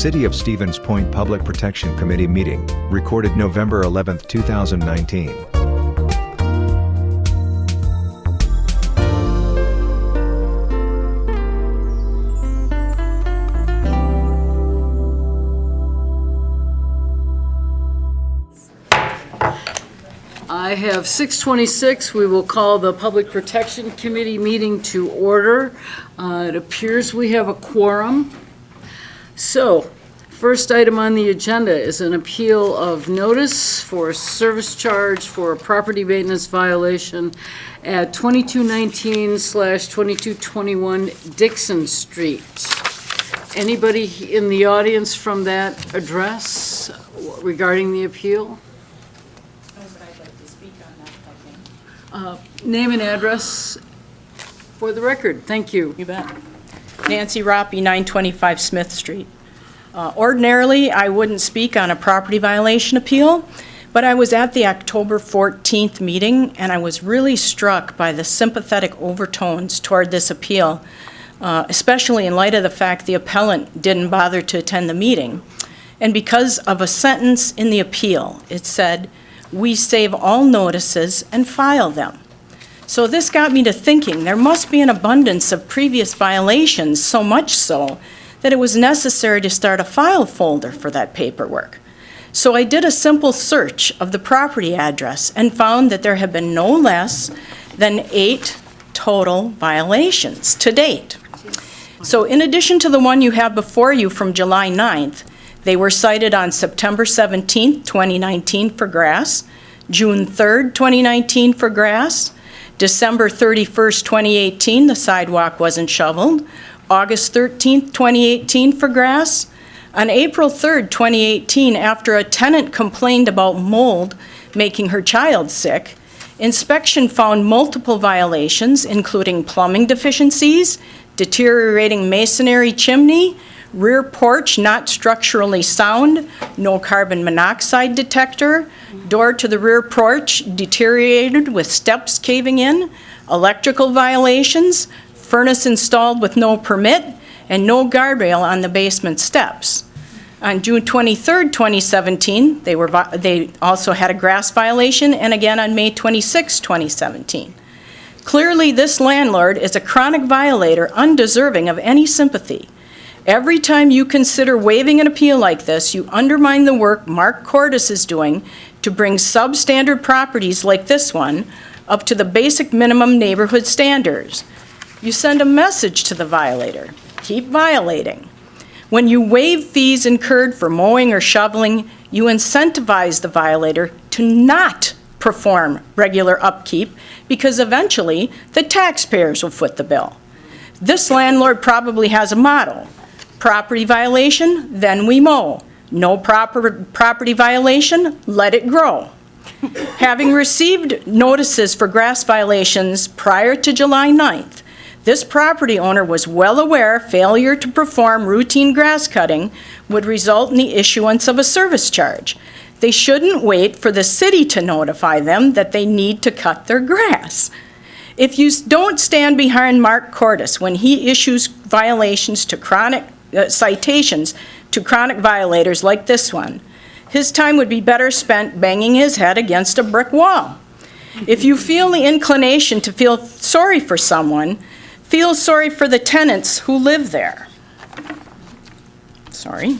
City of Stevens Point Public Protection Committee meeting, recorded November 11, 2019. I have 6:26. We will call the Public Protection Committee meeting to order. It appears we have a quorum. So, first item on the agenda is an appeal of notice for service charge for a property maintenance violation at 2219/2221 Dixon Street. Anybody in the audience from that address regarding the appeal? Name and address for the record. Thank you. You bet. Nancy Roppy, 925 Smith Street. Ordinarily, I wouldn't speak on a property violation appeal, but I was at the October 14th meeting, and I was really struck by the sympathetic overtones toward this appeal, especially in light of the fact the appellant didn't bother to attend the meeting. And because of a sentence in the appeal, it said, "We save all notices and file them." So this got me to thinking there must be an abundance of previous violations, so much so that it was necessary to start a file folder for that paperwork. So I did a simple search of the property address and found that there have been no less than 8 total violations to date. So in addition to the one you have before you from July 9th, they were cited on September 17th, 2019 for grass, June 3rd, 2019 for grass, December 31st, 2018, the sidewalk wasn't shoveled, August 13th, 2018 for grass. On April 3rd, 2018, after a tenant complained about mold making her child sick, inspection found multiple violations, including plumbing deficiencies, deteriorating masonry chimney, rear porch not structurally sound, no carbon monoxide detector, door to the rear porch deteriorated with steps caving in, electrical violations, furnace installed with no permit, and no guardrail on the basement steps. On June 23rd, 2017, they also had a grass violation, and again on May 26, 2017. Clearly, this landlord is a chronic violator undeserving of any sympathy. Every time you consider waiving an appeal like this, you undermine the work Mark Cordes is doing to bring substandard properties like this one up to the basic minimum neighborhood standards. You send a message to the violator: keep violating. When you waive fees incurred for mowing or shoveling, you incentivize the violator to not perform regular upkeep because eventually the taxpayers will foot the bill. This landlord probably has a motto: property violation, then we mow. No property violation, let it grow. Having received notices for grass violations prior to July 9th, this property owner was well aware failure to perform routine grass cutting would result in the issuance of a service charge. They shouldn't wait for the city to notify them that they need to cut their grass. If you don't stand behind Mark Cordes when he issues violations to citations to chronic violators like this one, his time would be better spent banging his head against a brick wall. If you feel the inclination to feel sorry for someone, feel sorry for the tenants who live there. Sorry.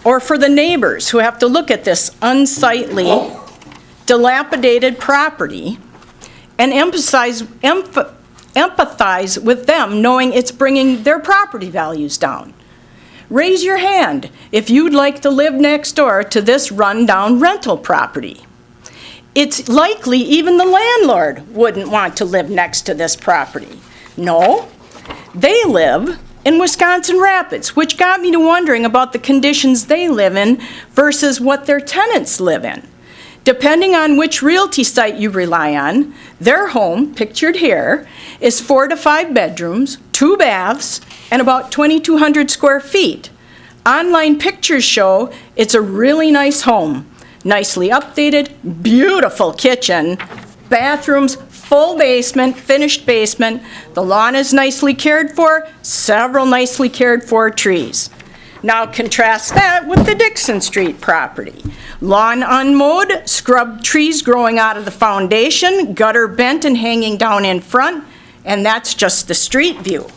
Or for the neighbors who have to look at this unsightly, dilapidated property and empathize with them, knowing it's bringing their property values down. Raise your hand if you'd like to live next door to this rundown rental property. It's likely even the landlord wouldn't want to live next to this property. No, they live in Wisconsin Rapids, which got me to wondering about the conditions they live in versus what their tenants live in. Depending on which realty site you rely on, their home, pictured here, is 4 to 5 bedrooms, 2 baths, and about 2,200 square feet. Online pictures show it's a really nice home. Nicely updated, beautiful kitchen, bathrooms, full basement, finished basement. The lawn is nicely cared for, several nicely cared for trees. Now contrast that with the Dixon Street property. Lawn unmowed, scrub trees growing out of the foundation, gutter bent and hanging down in front, and that's just the street view.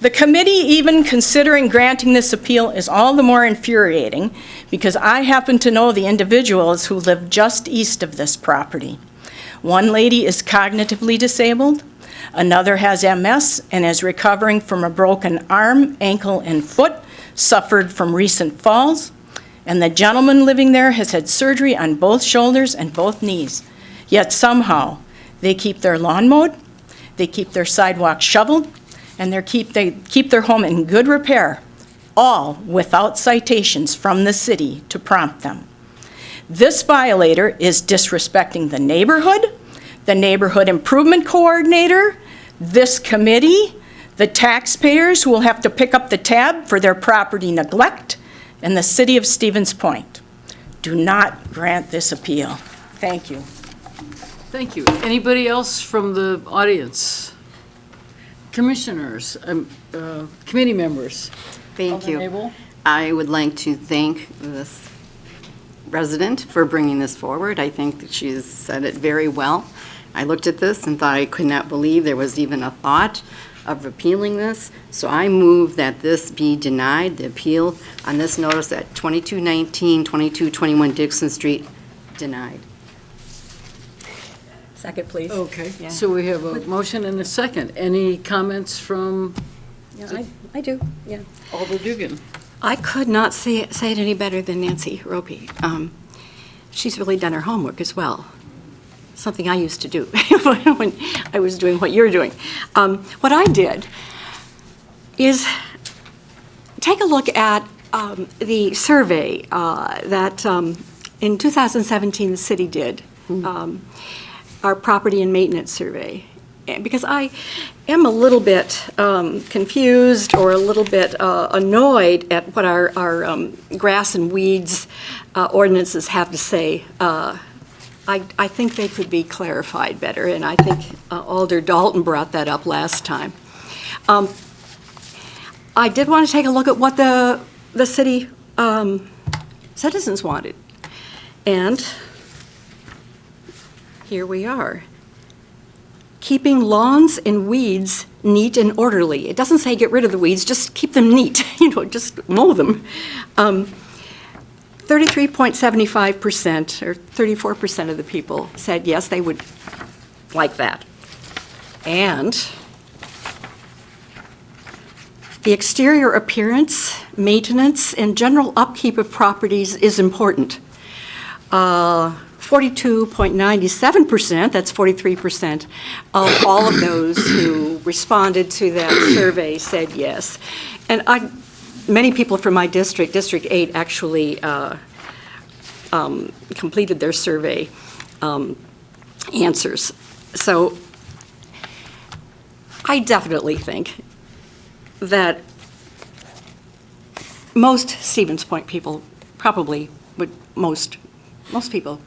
The committee even considering granting this appeal is all the more infuriating because I happen to know the individuals who live just east of this property. One lady is cognitively disabled, another has MS and is recovering from a broken arm, ankle, and foot, suffered from recent falls, and the gentleman living there has had surgery on both shoulders and both knees. Yet somehow, they keep their lawn mowed, they keep their sidewalk shoveled, and they keep their home in good repair, all without citations from the city to prompt them. This violator is disrespecting the neighborhood improvement coordinator, this committee, the taxpayers who will have to pick up the tab for their property neglect, and the city of Stevens Point. Do not grant this appeal. Thank you. Thank you. Anybody else from the audience? Commissioners, committee members? Thank you. Alderman Abel? I would like to thank this resident for bringing this forward. I think that she's said it very well. I looked at this and thought I could not believe there was even a thought of appealing this. So I move that this be denied, the appeal on this notice at 2219, 2221 Dixon Street, denied. Second, please. Okay, Yeah. so we have a motion and a second. Any comments from Yeah, I do, yeah. Alder Dugan? I could not say it any better than Nancy Rope. She's really done her homework as well, something I used to do when I was doing what you're doing. What I did is take a look at the survey that in 2017 the city did, our property and maintenance survey. Because I am a little bit confused or a little bit annoyed at what our grass and weeds ordinances have to say. I think they could be clarified better, and I think Alder Dalton brought that up last time. I did want to take a look at what the city citizens wanted, and here we are. Keeping lawns and weeds neat and orderly. It doesn't say get rid of the weeds, just keep them neat, just mow them. 33.75% or 34% of the people said yes, they would like that. And the exterior appearance, maintenance, and general upkeep of properties is important. 42.97%, that's 43% of all of those who responded to that survey said yes. And many people from my district, District 8, actually completed their survey answers. So I definitely think that most Stevens Point people probably would, most people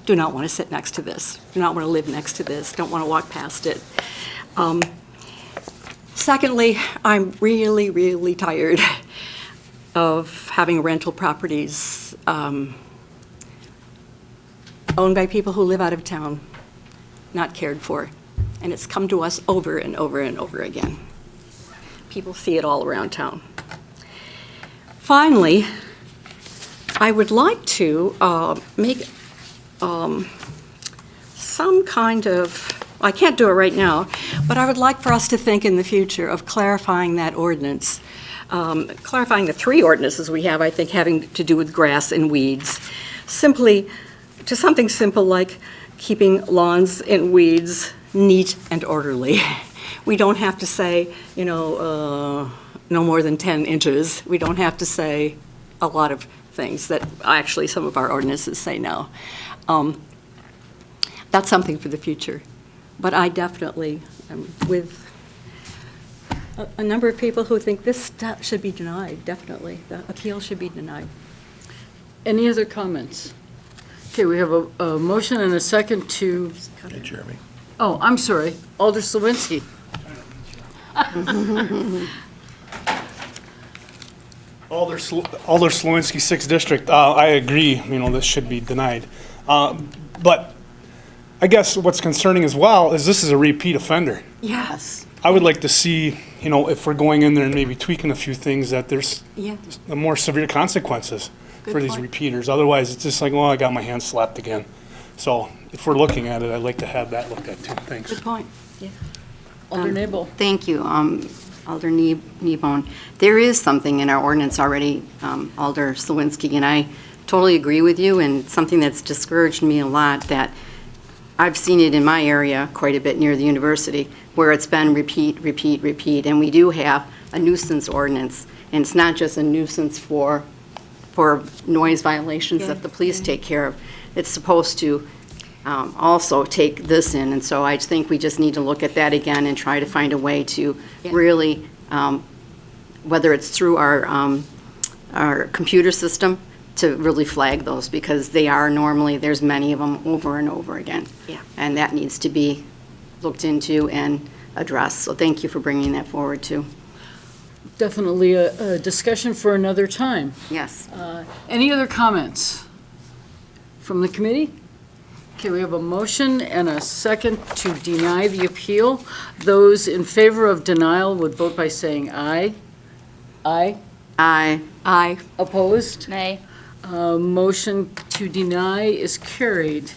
do not want to sit next to this, do not want to live next to this, don't want to walk past it. Secondly, I'm really, really tired of having rental properties owned by people who live out of town, not cared for. And it's come to us over and over and over again. People see it all around town. Finally, I would like to make some kind of, I can't do it right now, but I would like for us to think in the future of clarifying that ordinance, clarifying the three ordinances we have, I think, having to do with grass and weeds, simply to something simple like keeping lawns and weeds neat and orderly. We don't have to say, no more than 10 inches. We don't have to say a lot of things that actually some of our ordinances say now. That's something for the future. But I definitely am with a number of people who think this should be denied, definitely. The appeal should be denied. Any other comments? Okay, we have a motion and a second to, Hey, Jeremy. oh, I'm sorry, Alder Slawinski. Alder Slawinski, 6th District, I agree, this should be denied. But I guess what's concerning as well is this is a repeat offender. Yes. I would like to see, if we're going in there and maybe tweaking a few things, that there's Yeah. more severe consequences Good for these point. repeaters. Otherwise, it's just like, well, I got my hand slapped again. So if we're looking at it, I'd like to have that looked at too. Thanks. Good point. Yeah. Alder Nabel. Thank you, Alder Kneebone. There is something in our ordinance already, Alder Slawinski, and I totally agree with you, and something that's discouraged me a lot, that I've seen it in my area quite a bit near the university, where it's been repeat, and we do have a nuisance ordinance, and it's not just a nuisance for noise violations that the police take care of. It's supposed to also take this in, and so I think we just need to look at that again and try to find a way to Yeah. really, whether it's through our computer system, to really flag those, because they are normally, there's many of them over and over again. Yeah. And that needs to be looked into and addressed, so thank you for bringing that forward, too. Definitely a discussion for another time. Yes. Any other comments from the committee? Okay, we have a motion and a second to deny the appeal. Those in favor of denial would vote by saying aye. Aye. Aye. Aye. Opposed? Nay. Motion to deny is carried.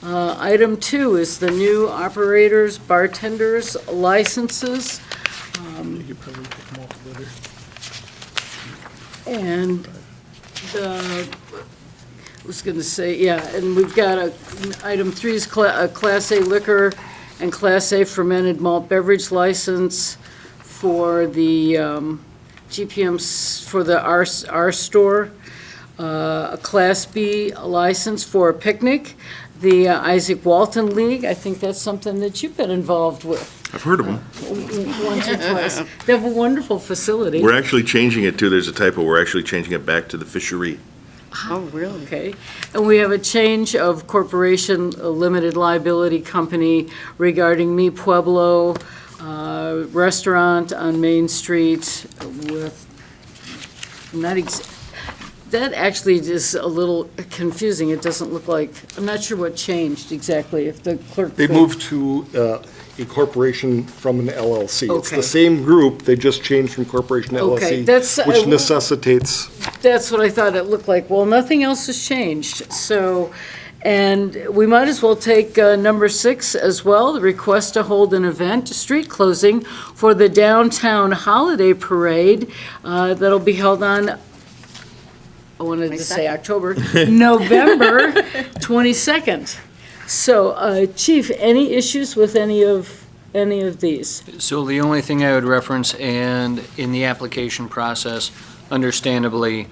Item 2 is the new operators, bartenders licenses. And I was going to say, yeah, and we've got item 3 is a Class A liquor and Class A fermented malt beverage license for the GPMs, for the R store. A Class B license for a picnic, the Isaac Walton League. I think that's something that you've been involved with I've heard of them. once or twice. They have a wonderful facility. We're actually changing it too. There's a typo. We're actually changing it back to the fishery. Oh, really? Okay. And we have a change of corporation, a limited liability company regarding Mi Pueblo restaurant on Main Street with, that actually is a little confusing. It doesn't look like, I'm not sure what changed exactly, if the clerk. They could- moved to a corporation from an LLC. It's Okay. the same group, they just changed from corporation to Okay, LLC, that's- which necessitates, That's what I thought it looked like. Well, nothing else has changed, so, and we might as well take number 6 as well, the request to hold an event, street closing for the downtown holiday parade that'll be held on, I wanted to say October, November 22nd. So, Chief, any issues with any of these? So the only thing I would reference, and in the application process, understandably,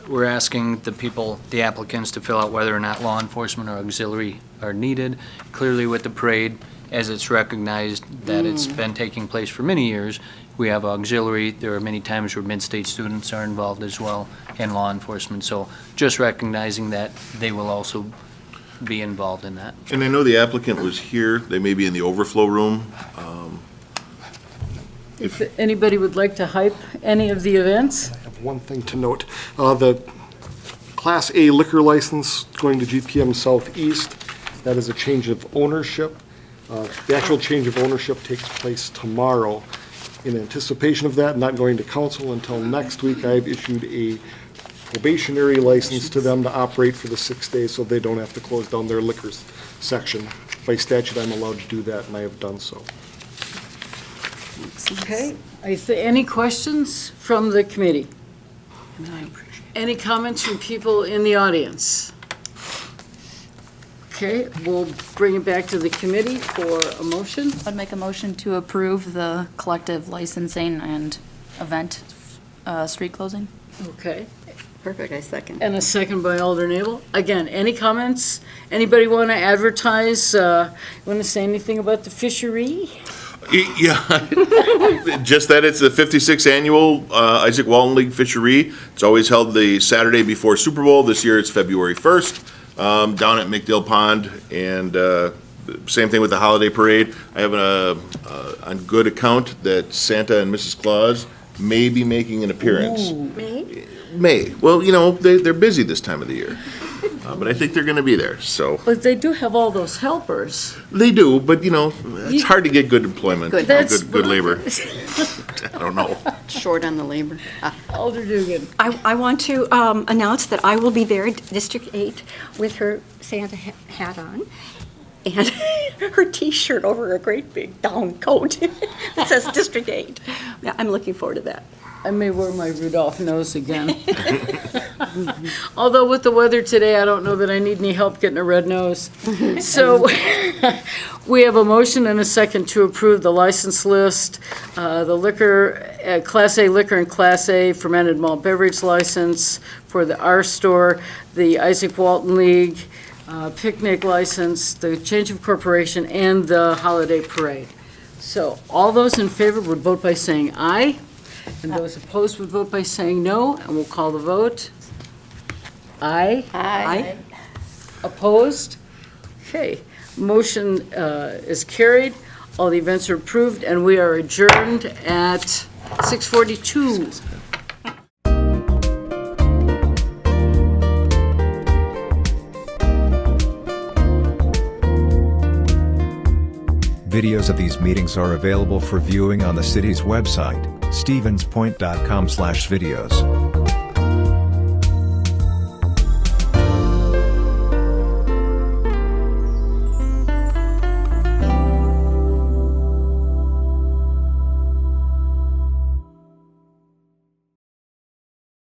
we're asking the applicants to fill out whether or not law enforcement or auxiliary are needed. Clearly with the parade, as it's recognized that it's been taking place for many years, we have auxiliary. There are many times where mid-state students are involved as well, and law enforcement. So just recognizing that they will also be involved in that. And I know the applicant was here. They may be in the overflow room. If anybody would like to hype any of the events? I have one thing to note. The Class A liquor license going to GPM Southeast, that is a change of ownership. The actual change of ownership takes place tomorrow. In anticipation of that, not going to council until next week, I've issued a probationary license to them to operate for the 6 days so they don't have to close down their liquor section. By statute, I'm allowed to do that, and I have done so. Okay. Any questions from the committee? Any comments from people in the audience? Okay, we'll bring it back to the committee for a motion. I'd make a motion to approve the collective licensing and event street closing. Okay, Perfect, I second. and a second by Alder Nabel. Again, any comments? Anybody want to advertise, want to say anything about the fishery? Yeah, just that it's the 56th annual Isaac Walton League Fishery. It's always held the Saturday before Super Bowl. This year it's February 1st, down at McDill Pond. And same thing with the holiday parade. I have on good account that Santa and Mrs. Claus may be making an appearance. Me? May. Well, they're busy this time of the year. But I think they're going to be there, so. But they do have all those helpers. They do, but, it's hard to get good employment, Good. good labor. I don't know. Short on the labor. Alder Dugan. I want to announce that I will be there at District 8 with her Santa hat on and her T-shirt over a great big down coat that says District 8. Yeah, I'm looking forward to that. I may wear my Rudolph nose again. Although with the weather today, I don't know that I need any help getting a red nose. So we have a motion and a second to approve the license list, the liquor, Class A liquor and Class A fermented malt beverage license for the R Store, the Isaac Walton League picnic license, the change of corporation, and the holiday parade. So all those in favor would vote by saying aye. And those opposed would vote by saying no, and we'll call the vote. Aye? Aye. Opposed? Okay, motion is carried. All the events are approved, and we are adjourned at 6:42. Videos of these meetings are available for viewing on the city's website, stevenspoint.com/videos.